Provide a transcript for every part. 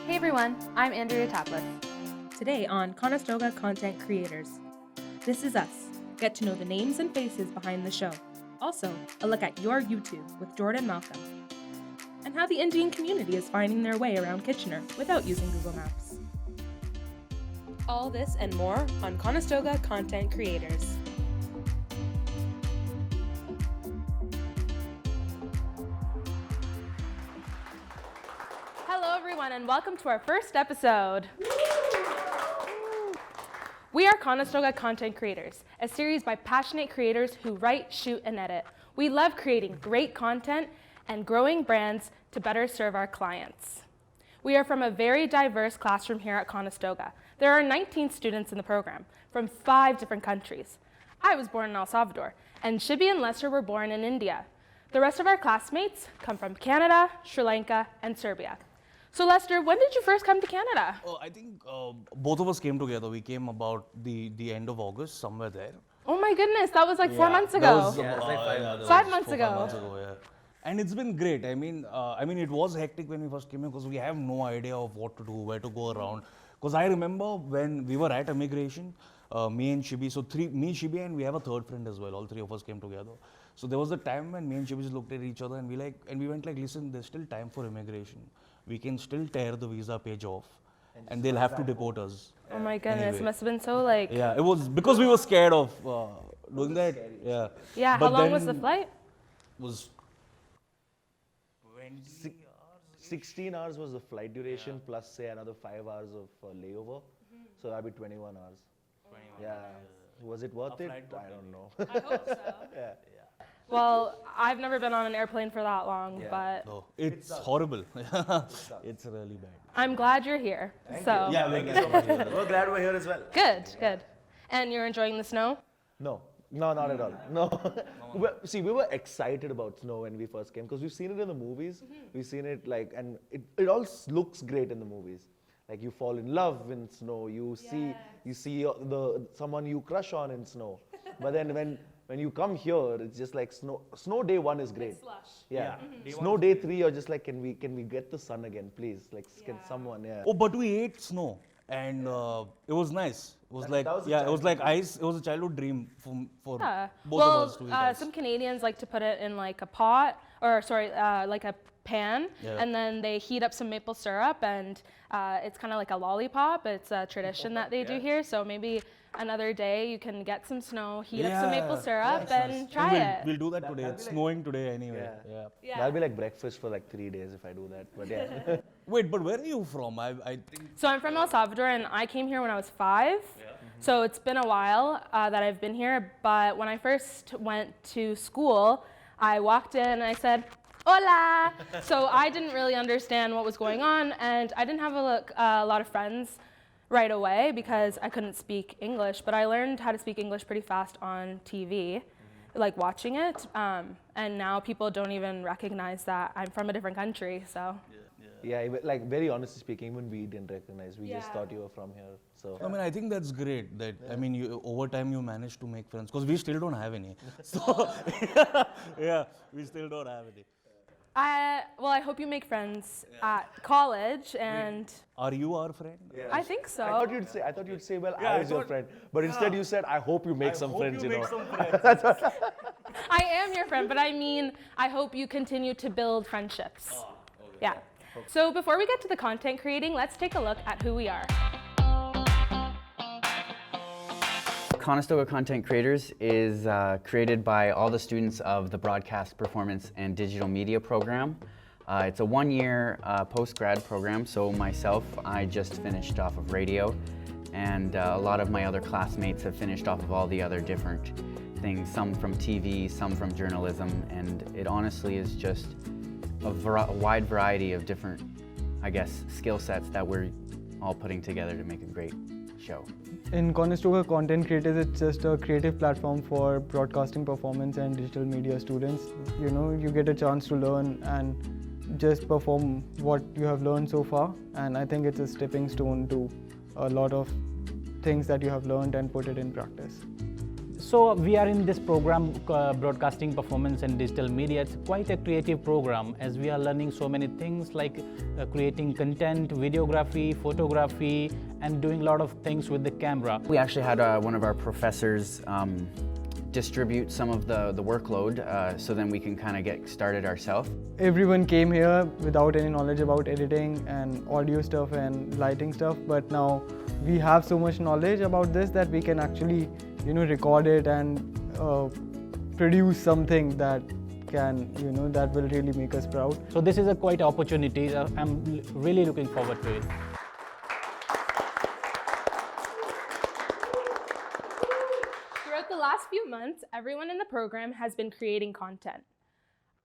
Hey everyone, I'm Andrea Taplis. Today on Conestoga Content Creators. This is us. Get to know the names and faces behind the show. Also, a look at your YouTube with Jordan Malcolm. And how the Indian community is finding their way around Kitchener without using Google Maps. All this and more on Conestoga Content Creators. Hello everyone and welcome to our first episode. We are Conestoga Content Creators, a series by passionate creators who write, shoot, and edit. We love creating great content and growing brands to better serve our clients. We are from a very diverse classroom here at Conestoga. There are 19 students in the program from 5 different countries. I was born in El Salvador, and Shibi and Lester were born in India. The rest of our classmates come from Canada, Sri Lanka, and Serbia. So Lester, when did you first come to Canada? I think both of us came together. We came about the end of August, somewhere there. Oh my goodness, that was like 4 months ago. That was, like 5 months. 5 months 4 ago. 5 months ago, yeah. And it's been great. I mean, it was hectic when we first came here because we have no idea of what to do, where to go around. Because I remember when we were at immigration, me and Shibi, so me, Shibi, and we have a third friend as well. All 3 of us came together. So there was a time when me and Shibi just looked at each other and we went like, listen, there's still time for immigration. We can still tear the visa page off, and they'll have to deport us. Oh my goodness, Anyway. it must have been so like... Yeah, it was because we were scared of doing that. Yeah. Yeah, But how long was then the flight? Was 16 hours was the flight duration plus say another 5 hours of layover. So that'd be 21 hours. Yeah. Was it worth it? I don't know. I hope so. Yeah. Well, I've never been on an airplane for that long, Yeah. but no, it's horrible. It's really bad. I'm glad you're here. So Yeah, thank you so much. We're glad we're here as well. good, good. And you're enjoying the snow? No, not at all. No. See, we were excited about snow when we first came because we've seen it in the movies. We've seen it and it all looks great in the movies. Like you fall in love in snow. You see someone you crush on in snow. But then when you come here, it's just like snow. Snow day 1 is great. Slush. Yeah. Snow day 3, you're just like, can we get the sun again, please? Like, can someone? Yeah. Oh, but we ate snow, and it was nice. It was like that was a it was like ice. It was a childhood dream for Yeah. both of us to eat Well, ice. some Canadians like to put it in like a pot, or sorry, like a pan, Yeah. and then they heat up some maple syrup, and it's kind of like a lollipop. It's a tradition that they do here. So maybe another day you can get some snow, heat up some maple syrup, and try it. We'll do that today. It's snowing today anyway. Yeah. Yeah. That'll be like breakfast for like 3 days if I do that. But yeah. Wait, but where are you from? I think. So I'm from El Salvador, and I came here when I was 5. So it's been a while that I've been here, but when I first went to school, I walked in and I said, hola! So I didn't really understand what was going on, and I didn't have a lot of friends right away because I couldn't speak English, but I learned how to speak English pretty fast on TV, like watching it, and now people don't even recognize that I'm from a different country, so. Yeah, like very honestly speaking, even we didn't recognize. We just Yeah. thought you were from here. So I mean, I think that's great. That I mean, over time you managed to make friends because we still don't have any. So yeah, we still don't have any. Well, I hope you make friends at college, and Are you our friend? I think so. I thought you'd say, well, I was your friend, but instead you said, I hope you make some friends. I am your friend, but I mean, I hope you continue to build friendships. Yeah. So before we get to the content creating, let's take a look at who we are. Conestoga Content Creators is created by all the students of the Broadcast, Performance, and Digital Media program. It's a 1-year post-grad program, so myself, I just finished off of radio, and a lot of my other classmates have finished off of all the other different things, some from TV, some from journalism, and it honestly is just a wide variety of different, I guess, skill sets that we're all putting together to make a great show. In Conestoga Content Creators, it's just a creative platform for broadcasting, performance, and digital media students. You know, you get a chance to learn and just perform what you have learned so far. And I think it's a stepping stone to a lot of things that you have learned and put it in practice. So we are in this program, Broadcasting Performance and Digital Media. It's quite a creative program as we are learning so many things like creating content, videography, photography, and doing a lot of things with the camera. We actually had one of our professors distribute some of the workload so then we can kind of get started ourselves. Everyone came here without any knowledge about editing and audio stuff and lighting stuff, but now we have so much knowledge about this that we can actually, record it and produce something that can, that will really make us proud. So this is a quite opportunity. I'm really looking forward to it. Throughout the last few months, everyone in the program has been creating content.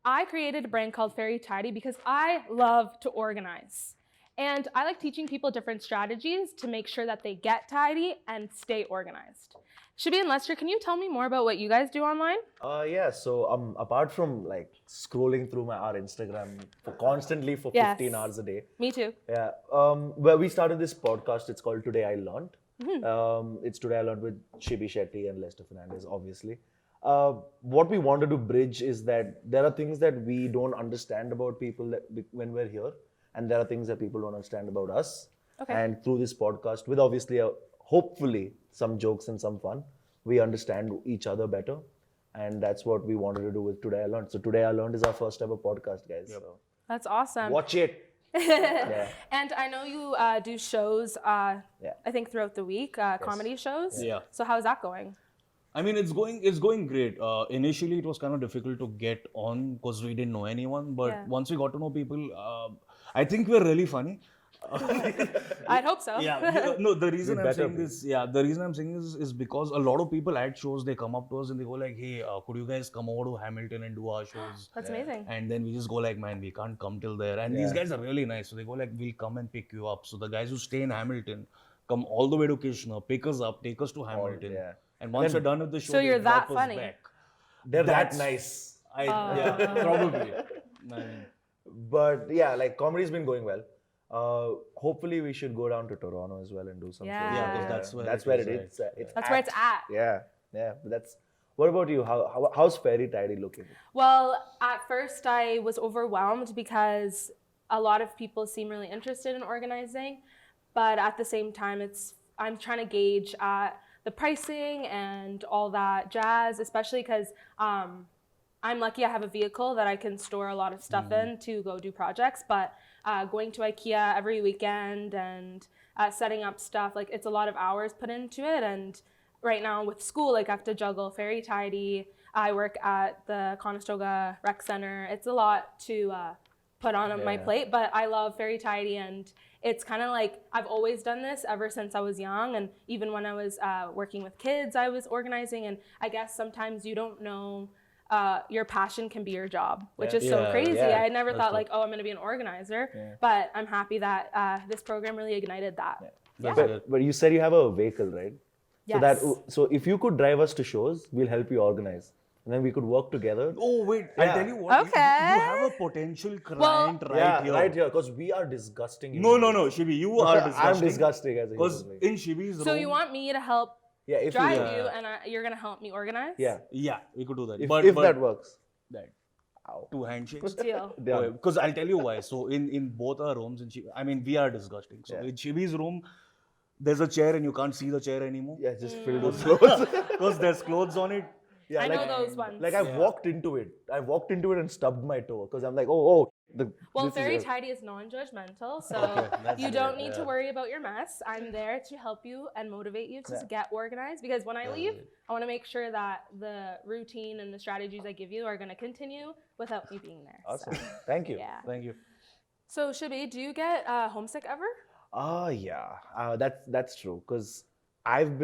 I created a brand called Fairy Tidy because I love to organize. And I like teaching people different strategies to make sure that they get tidy and stay organized. Shibi and Lester, can you tell me more about what you guys do online? Yeah, so apart from like scrolling through our Instagram constantly for Yes. 15 hours a day. Me too. Yeah, where we started this podcast, it's called Today I Learned. It's Today I Learned with Shibi Shetty and Lester Fernandez, obviously. What we wanted to bridge is that there are things that we don't understand about people when we're here, and there are things that people don't understand about us. Okay. And through this podcast, with obviously, hopefully, some jokes and some fun, we understand each other better. And that's what we wanted to do with Today I Learned. So Today I Learned is our first ever podcast, guys. Yep. So That's awesome. watch it. Yeah. And I know you do shows, I think throughout the week, comedy shows. Yeah. So how's that going? I mean, it's going great. Initially, it was kind of difficult to get on because we didn't know anyone. But Yeah. once we got to know people, I think we're really funny. I'd hope so. Yeah. No, the reason We I'm better saying be. this, the reason I'm saying this is because a lot of people at shows, they come up to us and they go like, hey, could you guys come over to Hamilton and do our shows? That's amazing. And then we just go like, man, we can't come till there. And these guys are really nice. So they go like, we'll come and pick you up. So the guys who stay in Hamilton come all the way to Kitchener, pick us up, take us to Hamilton. yeah. And once we're done with the show, So they you're that drop us funny? back. They're That's- that nice. Yeah, probably. I mean, But yeah, like comedy's been going well. Hopefully we should go down to Toronto as well and do some Yeah. shows. Yeah, 'cause that's where that's it where is, it right? is. It's That's where it's at. Yeah. But that's. What about you? How's Fairy Tidy looking? Well, at first I was overwhelmed because a lot of people seem really interested in organizing, but at the same time, I'm trying to gauge the pricing and all that jazz, especially because I'm lucky I have a vehicle that I can store a lot of stuff in to go do projects, but going to IKEA every weekend and setting up stuff, like it's a lot of hours put into it. And right now with school, like I have to juggle Fairy Tidy. I work at the Conestoga Rec Center. It's a lot to put on my plate, but I love Fairy Tidy, and it's kind of like I've always done this ever since I was young, and even when I was working with kids, I was organizing. And I guess sometimes you don't know your passion can be your job, which is so Yeah, crazy. yeah, I never thought like, oh, I'm going to be an organizer, but I'm happy that this program really ignited that. But you said you have a vehicle, right? Yes. So if you could drive us to shows, we'll help you organize, and then we could work together. oh, wait. Yeah. I'll tell you what. Okay. You have a potential client right here. right here, because we are disgusting. No, Shibi, you are disgusting. I'm disgusting as a Because human being. in Shibi's So room, you want me to help Yeah, if drive you, you, and you're going to help me organize? yeah, yeah, we could do that. if, but that works. that, two handshakes. Deal. Done. Because I'll tell you why. So in both our rooms, I mean, we are disgusting. So in Shibi's room, there's a chair and you can't see the chair anymore. Yeah, just filled with clothes. Because there's clothes on it. Yeah, I like, know those ones. like I walked into it. I walked into it and stubbed my toe because I'm like, well, Fairy Tidy is non-judgmental, so you don't need to worry about your mess. I'm there to help you and motivate you to get organized, because when I leave, I want to make sure that the routine and the strategies I give you are going to continue without me being there. Awesome. So, Thank you. yeah. Thank you. So, Shibi, do you get homesick ever? Yeah, that's true. Because I've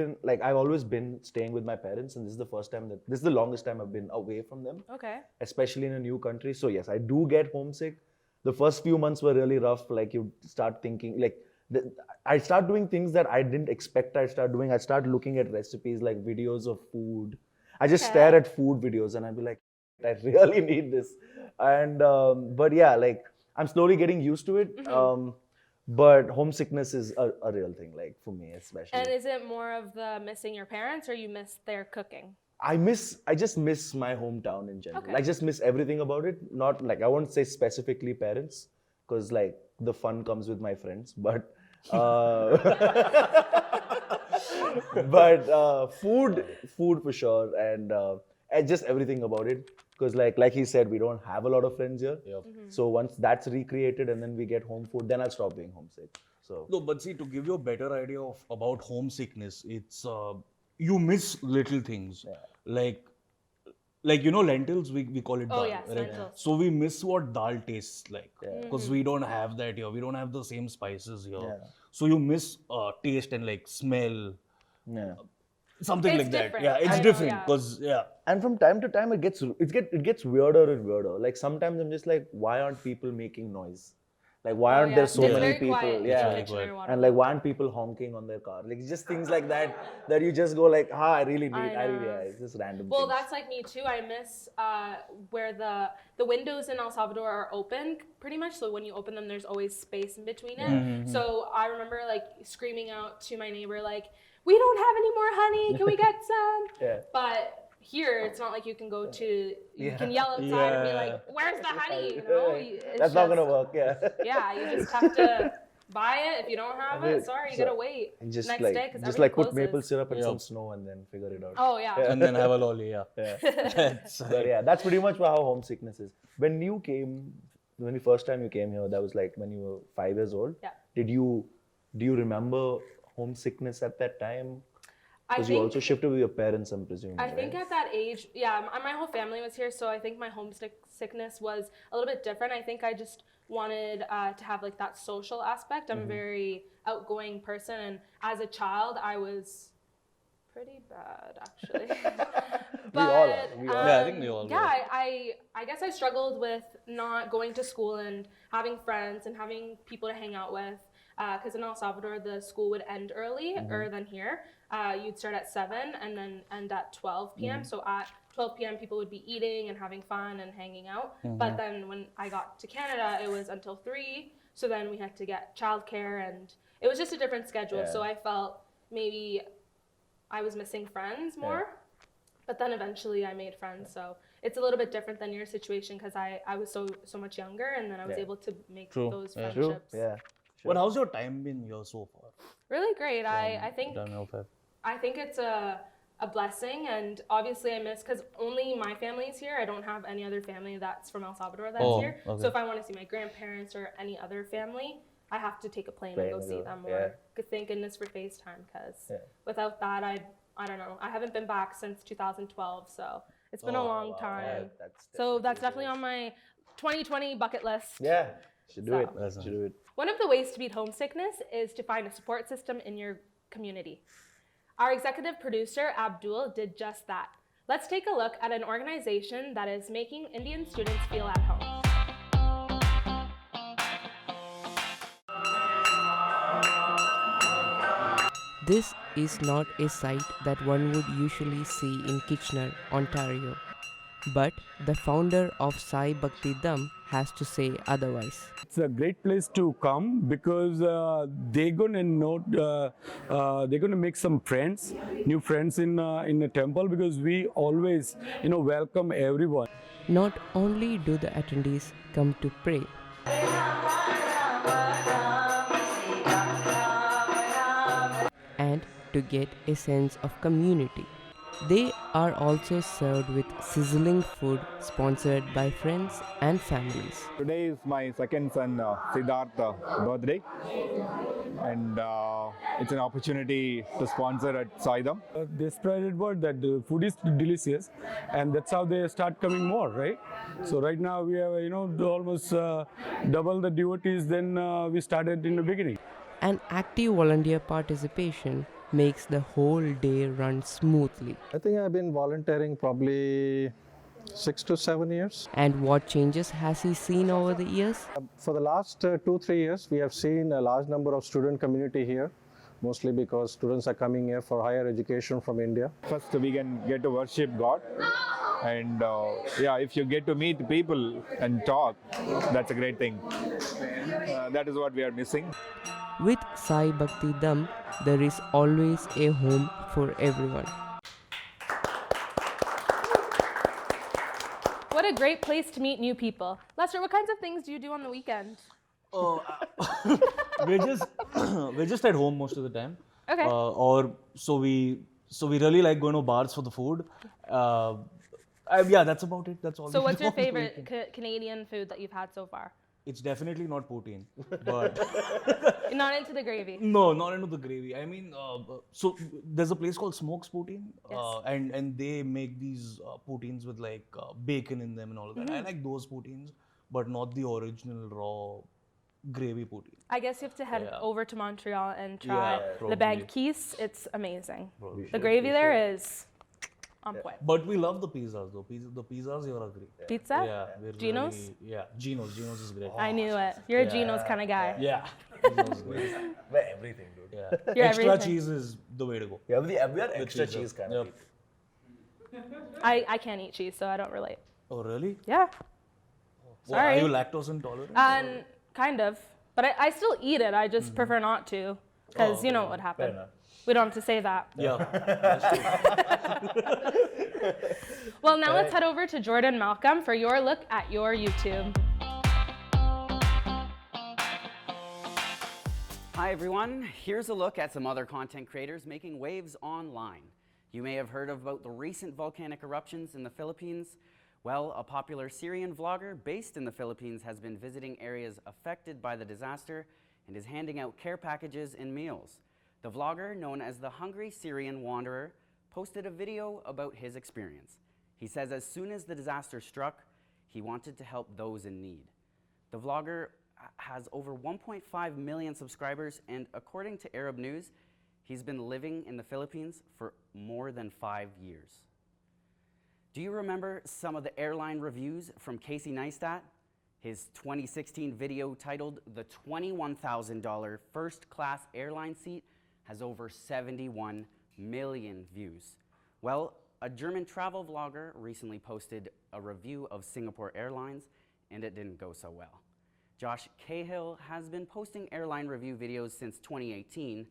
always been staying with my parents, and this is the longest time I've been away from them, Okay. especially in a new country. So yes, I do get homesick. The first few months were really rough. Like you start thinking, I start doing things that I didn't expect I'd start doing. I start looking at recipes, like videos of food. I just stare at food videos and I'd be like, I really need this. And but yeah, like I'm slowly getting used to it. But homesickness is a real thing, like for me especially. And is it more of the missing your parents, or you miss their cooking? I just miss my hometown in general. Okay. I just miss everything about it. Not like, I won't say specifically parents, because like the fun comes with my friends, but food for sure, and just everything about it. Because like he said, we don't have a lot of friends here. So once that's recreated and then we get home food, then I'll stop being homesick. So No, but see, to give you a better idea of about homesickness, it's you miss little things, like lentils. We call it Oh, dal, yes, right? lentils. So we miss what dal tastes like because we don't have that here. We don't have the same spices here. Yeah. So you miss taste and like smell, yeah. something It's like that. different. Yeah, it's I know, different yeah. because And from time to time, it gets weirder and weirder. Like sometimes I'm just like, why aren't people making noise? Like why aren't there so It's many very people? quiet in Yeah, Kitchener, and like why aren't people honking on their car? Like just things like that you just go like, I really need. It's just random. Well, things. that's like me too. I miss where the windows in El Salvador are open pretty much. So when you open them, there's always space in between it. So I remember like screaming out to my neighbor like, "We don't have any more honey. Can we get some?" Yeah. But here, it's not like you can go to. You can yell outside and be like, "Where's the honey?" You know, it's That's not just- gonna work. Yeah. Yeah, you just have to buy it. If you don't have it, sorry, you gotta wait And just next like day because just like put closes. maple syrup and some snow and then figure it out. Oh yeah. and then have a lolly. Yeah. But yeah, that's pretty much how homesickness is. When the first time you came here, that was like when you were 5 years old. Yeah. Do you remember homesickness at that time? I Because you think also shifted with your parents, I'm presuming. I think at that age, yeah, my whole family was here, so I think my homesickness was a little bit different. I think I just wanted to have like that social aspect. I'm a very outgoing person, and as a child, I was pretty bad actually. We all are. Yeah, I think we all Yeah, were. I guess I struggled with not going to school and having friends and having people to hang out with. Because in El Salvador, the school would end earlier than here. You'd start at 7 and then end at 12 p.m. So at 12 p.m., people would be eating and having fun and hanging out. But then when I got to Canada, it was until 3. So then we had to get childcare, and it was just a different schedule. Yeah. So I felt maybe I was missing friends more. But then eventually I made friends. So it's a little bit different than your situation because I was so much younger, and then I was able to make those friendships. Yeah. But how's your time been here so far? Really great. I think January, Feb. I think it's a blessing, and obviously I miss because only my family is here. I don't have any other family that's from El Salvador that's here. okay. So if I want to see my grandparents or any other family, I have to take a plane and go see them. Or thank goodness for FaceTime, because without that, I don't know. I haven't been back since 2012, so it's been a long time. So that's definitely on my 2020 bucket list. Yeah. Should do So- it. Should do it. One of the ways to beat homesickness is to find a support system in your community. Our executive producer, Abdul, did just that. Let's take a look at an organization that is making Indian students feel at home. This is not a sight that one would usually see in Kitchener, Ontario. But the founder of Sai Bhakti Dham has to say otherwise. It's a great place to come because they're gonna make some friends, new friends in the temple, because we always welcome everyone. Not only do the attendees come to pray, and to get a sense of community, they are also served with sizzling food sponsored by friends and families. Today is my second son Siddharth's birthday, and it's an opportunity to sponsor at Saidam. They spread word that the food is delicious, and that's how they start coming more, right? So right now we have almost double the devotees than we started in the beginning. An active volunteer participation makes the whole day run smoothly. I think I've been volunteering probably 6 to 7 years. And what changes has he seen over the years? For the last 2-3 years, we have seen a large number of student community here, mostly because students are coming here for higher education from India. First, we can get to worship God, and if you get to meet people and talk, that's a great thing. That is what we are missing. With Sai Bhakti Dham, there is always a home for everyone. what a great place to meet new people. Lester, what kinds of things do you do on the weekend? We're just at home most of the time. Okay. So we really like going to bars for the food. Yeah, that's about it. That's all. So we what's do your on the favorite weekend. Canadian food that you've had so far? It's definitely not poutine, but You're not into the gravy. no, not into the gravy. I mean, so there's a place called Smokes Poutine, Yes. and they make these poutines with like bacon in them and all of that. I like those poutines, but not the original raw gravy poutine. I guess you have to head Yeah. over to Montreal and try Yeah, Le probably. Banquise. It's amazing. Probably. The gravy there is on point. But we love the pizzas though. The pizzas here are great. Pizza? Yeah, we're Geno's? really- yeah, Geno's is great. I knew it. You're a Geno's kind of guy. Yeah, Geno's is great. We're everything, dude. Yeah. You're Extra everything. cheese is the way to go. Yeah, we are extra pizza. cheese kind of Yep. people. I can't eat cheese, so I don't relate. Oh really? Yeah. Well, Sorry. are you lactose intolerant? Kind of. But I still eat it. I just prefer not to. Because you know what would happen. enough. We don't have to say that. Yeah. Well, now let's head over to Jordan Malcolm for your look at your YouTube. Hi everyone, here's a look at some other content creators making waves online. You may have heard about the recent volcanic eruptions in the Philippines. Well, a popular Syrian vlogger based in the Philippines has been visiting areas affected by the disaster and is handing out care packages and meals. The vlogger, known as the Hungry Syrian Wanderer, posted a video about his experience. He says as soon as the disaster struck, he wanted to help those in need. The vlogger has over 1.5 million subscribers, and according to Arab News, he's been living in the Philippines for more than 5 years. Do you remember some of the airline reviews from Casey Neistat? His 2016 video titled "The $21,000 First Class Airline Seat" has over 71 million views. Well, a German travel vlogger recently posted a review of Singapore Airlines, and it didn't go so well. Josh Cahill has been posting airline review videos since 2018,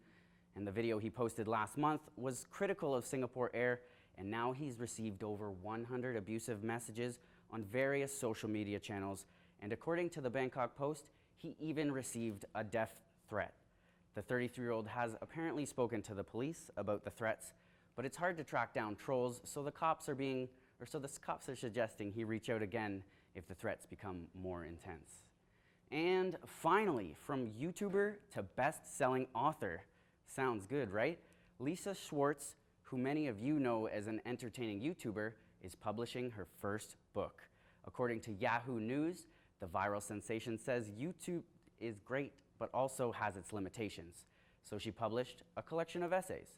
and the video he posted last month was critical of Singapore Air, and now he's received over 100 abusive messages on various social media channels, and according to the Bangkok Post, he even received a death threat. The 33-year-old has apparently spoken to the police about the threats, but it's hard to track down trolls, so the cops are suggesting he reach out again if the threats become more intense. And finally, from YouTuber to best-selling author. Sounds good, right? Lisa Schwartz, who many of you know as an entertaining YouTuber, is publishing her first book. According to Yahoo News, the viral sensation says YouTube is great, but also has its limitations. So she published a collection of essays.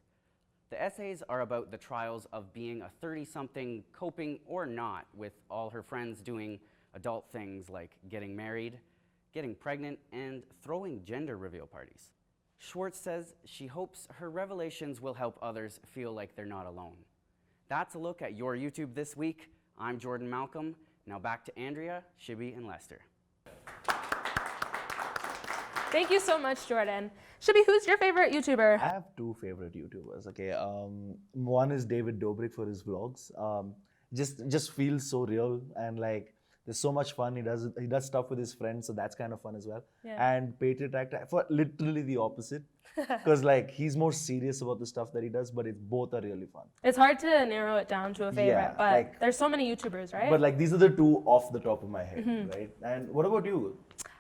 The essays are about the trials of being a 30-something, coping or not with all her friends doing adult things like getting married, getting pregnant, and throwing gender reveal parties. Schwartz says she hopes her revelations will help others feel like they're not alone. That's a look at your YouTube this week. I'm Jordan Malcolm. Now back to Andrea, Shibby, and Lester. Thank you so much, Jordan. Shibby, who's your favorite YouTuber? I have two favorite YouTubers. Okay, one is David Dobrik for his vlogs. Just feels so real, and like there's so much fun. He does stuff with his friends, so that's kind of fun as well. Yeah. And Patriot Act for literally the opposite, because like he's more serious about the stuff that he does, but both are really fun. It's hard to narrow it down to a favorite, Yeah, but like- there's so many YouTubers, right? But like these are the two off the top of my head, right? And what about you?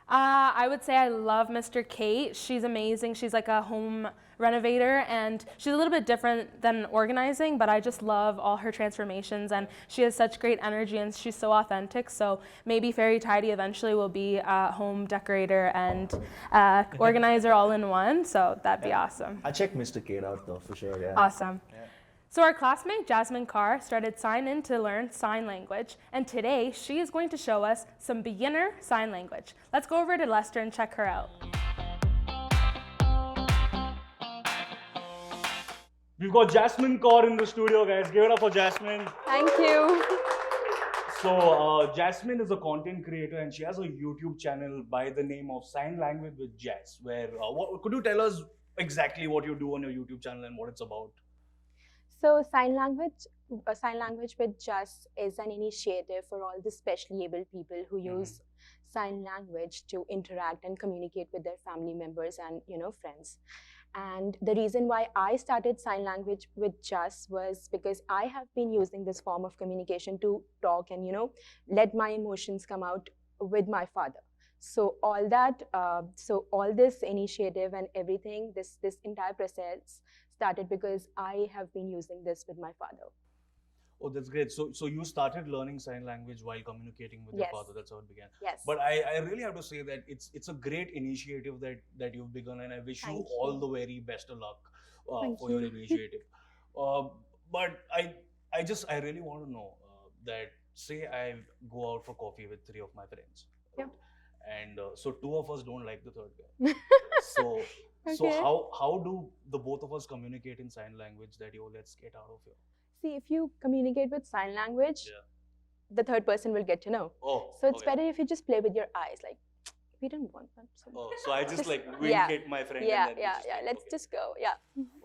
I would say I love Mr.Kate. She's amazing. She's like a home renovator, and she's a little bit different than organizing, but I just love all her transformations, and she has such great energy, and she's so authentic. So maybe Fairy Tidy eventually will be a home decorator and organizer all in one, so that'd be awesome. I'll check Mr.Kate out though, for sure, yeah. Awesome. So our classmate Jasmine Carr started Sign In to learn sign language, and today she is going to show us some beginner sign language. Let's go over to Lester and check her out. We've got Jasmine Carr in the studio, guys. Give it up for Jasmine. Thank you. So Jasmine is a content creator, and she has a YouTube channel by the name of Sign Language with Jazz. Where could you tell us exactly what you do on your YouTube channel and what it's about? So sign language with Just is an initiative for all the specially able people who use sign language to interact and communicate with their family members and friends. And the reason why I started sign language with Just was because I have been using this form of communication to talk and let my emotions come out with my father. So all that, all this initiative and everything, this entire process started because I have been using this with my father. Oh, that's great. So you started learning sign language while communicating with your Yes. father. That's how it began. Yes. But I really have to say that it's a great initiative that you've begun, and I wish you Thank all you. the very best of luck Thank for your you. initiative. But I really want to know that, say I go out for coffee with 3 of my friends. Yep. And so 2 of us don't like the third guy. So Okay. how do the both of us communicate in sign language that, yo, let's get out of here? See, if you communicate with sign language, Yeah. the third person will get to know. Oh, So it's okay. better if you just play with your eyes, like we didn't want that. So Oh, so I just like yeah. wink at my friend. Yeah, and then we yeah, just yeah. like, Let's okay. just go. Yeah.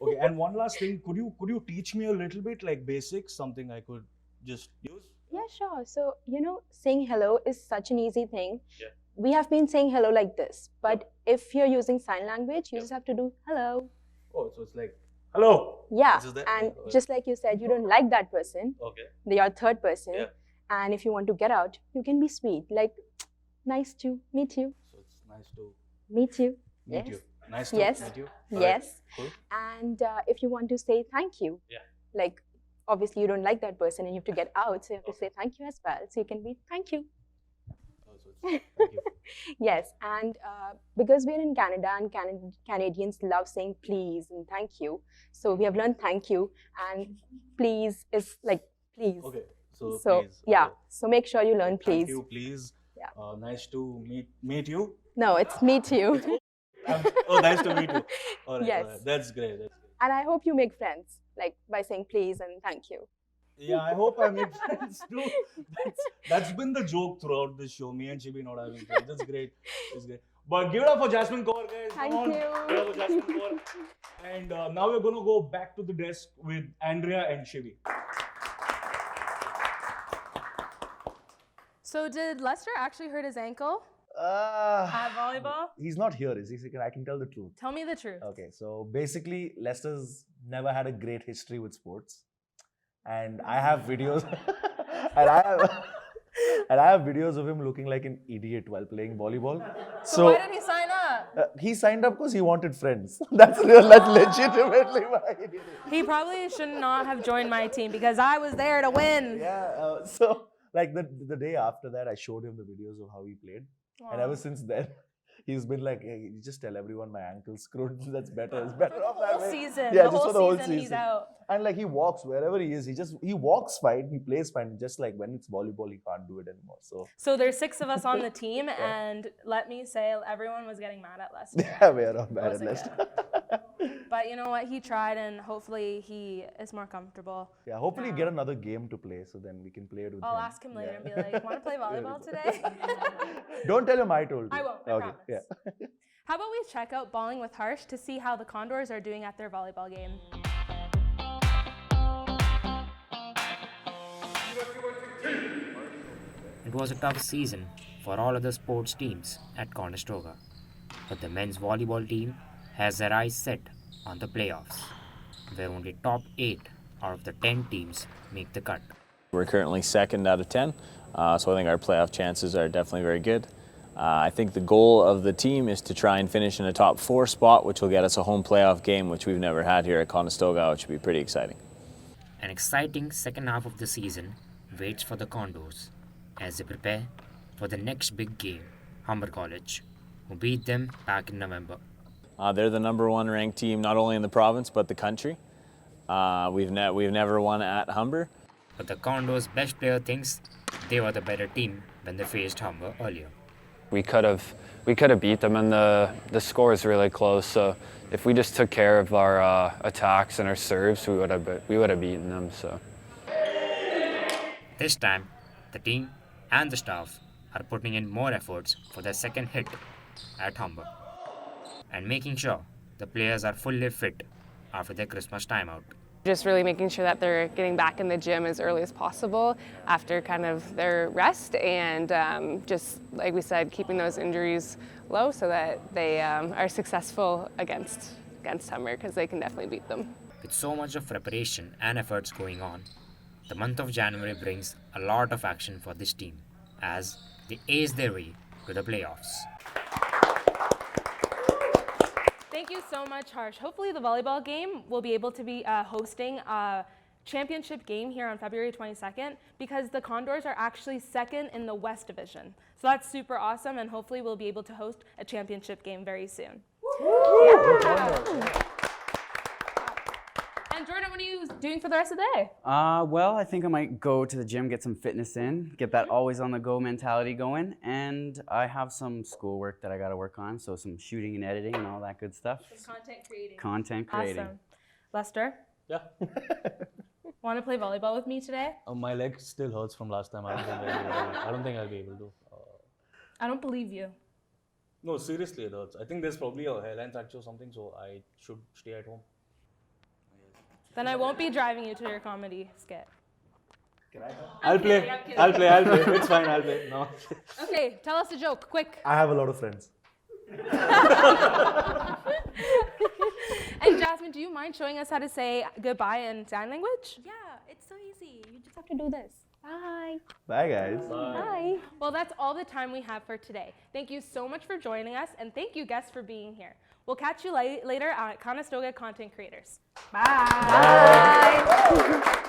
Okay, and one last thing, could you teach me a little bit, like basics, something I could just use? Yeah, sure. So, saying hello is such an easy thing. Yeah. We have been saying hello like this, but if you're using sign language, you Yep. just have to do hello. Oh, so it's like, hello. Yeah. Is that- And oh, just like you said, you don't like that person, Okay. they are third person. Yeah. And if you want to get out, you can be sweet, like, nice to meet you. So it's nice to Meet you. meet Yes. you. Nice to Yes. meet you. All Yes. Right. Cool. And if you want to say thank you, Yeah. like obviously you don't like that person and you have to get out, so you have to say thank you as well. So you can be thank you. Oh, so it's thank you. Yes, and because we're in Canada and Canadians love saying please and thank you, so we have learned thank you, and please is like please. Okay. So, So please. yeah, Okay. so make sure you learn please. Thank you, please. Yeah. Nice to meet you. No, it's meet you. Oh, nice to meet you. All right. Yes. All right. That's great. That's great. And I hope you make friends, like by saying please and thank you. Yeah, I hope I make friends too. That's been the joke throughout this show. Me and Shibi not having friends. That's great. It's great. But give it up for Jasmine Kaur, guys. Thank Come on. you. Give it up for Jasmine Kaur. And now we're going to go back to the desk with Andrea and Shivi. So did Lester actually hurt his ankle Uh, at volleyball? he's not here, is he? I can tell the truth. Tell me the truth. Okay, so basically, Lester's never had a great history with sports, and I have videos, and I have videos of him looking like an idiot while playing volleyball. So why did he sign up? He signed up because he wanted friends. That's legitimately why he did it. He probably should not have joined my team because I was there to win. Yeah. So like the day after that, I showed him the videos of how he played, and ever since then, he's been like, hey, you just tell everyone my ankle's screwed. That's better. It's better off that whole way. season. Yeah, The just whole for the whole season, he's out. And like he walks wherever he is, he walks fine, he plays fine. Just like when it's volleyball, he can't do it anymore. So there's 6 of us on the team, and let me say, everyone was getting mad at Lester. Yeah, we are not bad at Wasn't Leicester. But you know what? He tried, and hopefully he is more comfortable. Yeah, hopefully get another game to play, so then we can play it with I'll him. ask him later and be like, want to play volleyball today? Don't tell him I told you. I won't, I Okay. promise. Yeah. How about we check out Balling with Harsh to see how the Condors are doing at their volleyball game? It was a tough season for all other sports teams at Conestoga, but the men's volleyball team has their eyes set on the playoffs, where only top 8 out of the 10 teams make the cut. We're currently second out of 10, so I think our playoff chances are definitely very good. I think the goal of the team is to try and finish in a top 4 spot, which will get us a home playoff game, which we've never had here at Conestoga, which will be pretty exciting. An exciting second half of the season waits for the Condors as they prepare for the next big game, Humber College, who beat them back in November. They're the #1 ranked team not only in the province but the country. We've never won at Humber. But the Condors' best player thinks they were the better team when they faced Humber earlier. We could have beat them, and the score is really close. So if we just took care of our attacks and our serves, we would have beaten them. So This time, the team and the staff are putting in more efforts for their second hit at Humber and making sure the players are fully fit after their Christmas timeout. Just really making sure that they're getting back in the gym as early as possible after kind of their rest, and just like we said, keeping those injuries low so that they are successful against summer, because they can definitely beat them. With so much of preparation and efforts going on, the month of January brings a lot of action for this team as they ace their way to the playoffs. Thank you so much, Harsh. Hopefully the volleyball game will be able to be hosting a championship game here on February 22nd, because the Condors are actually second in the West Division. So that's super awesome, and hopefully we'll be able to host a championship game very soon. Yeah. And Jordan, what are you doing for the rest of the day? Well, I think I might go to the gym, get some fitness in, get that always on the go mentality going, and I have some schoolwork that I got to work on, so some shooting and editing and all that good stuff. Some content creating. Content creating. Awesome. Lester? Yeah. Want to play volleyball with me today? My leg still hurts from last time. I don't think I'll be able to. I don't believe you. No, seriously, it hurts. I think there's probably a hairline fracture or something, so I should stay at home. Then I won't be driving you to your comedy skit. I'll play. I'll play. It's fine, I'll play. No. Okay, tell us a joke, quick. I have a lot of friends. And Jasmine, do you mind showing us how to say goodbye in sign language? Yeah, it's so easy. You just have to do this. Bye. Bye, guys. Bye. Well, that's all the time we have for today. Thank you so much for joining us, and thank you, guests, for being here. We'll catch you later at Conestoga Content Creators. Bye. Bye.